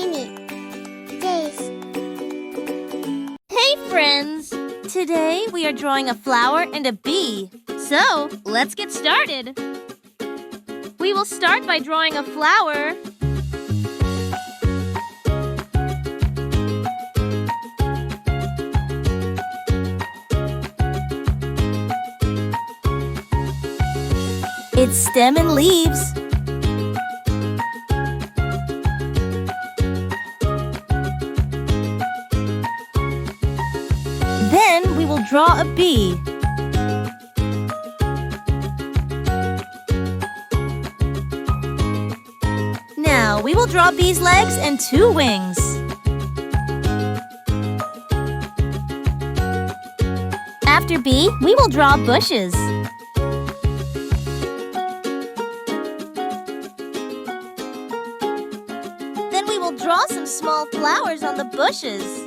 Dreamy Days. Hey friends! Today we are drawing a flower and a bee. So, let's get started. We will start by drawing a flower. Its stem and leaves. Then we will draw a bee. Now we will draw bee's legs and 2 wings. After bee, we will draw bushes. Then we will draw some small flowers on the bushes.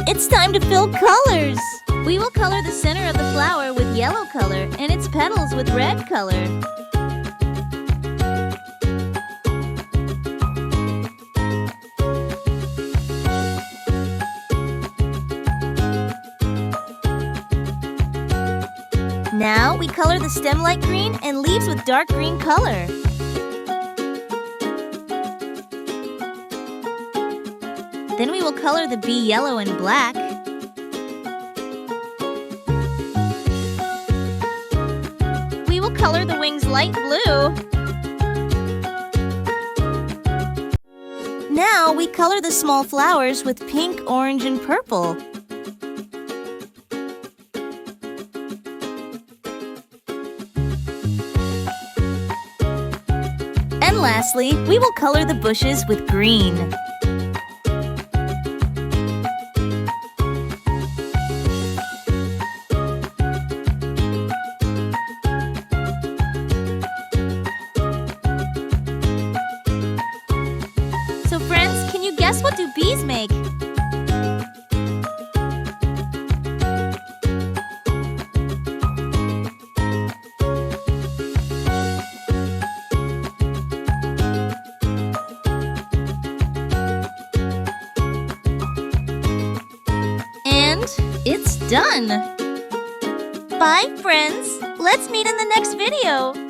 It's time to fill colors! We will color the center of the flower with yellow color and its petals with red color. Now we color the stem light green and leaves with dark green color. Then we will color the bee yellow and black. We will color the wings light blue. Now we color the small flowers with pink, orange, and purple. And lastly, we will color the bushes with green. So friends, can you guess what do bees make? And it's done! Bye friends! Let's meet in the next video!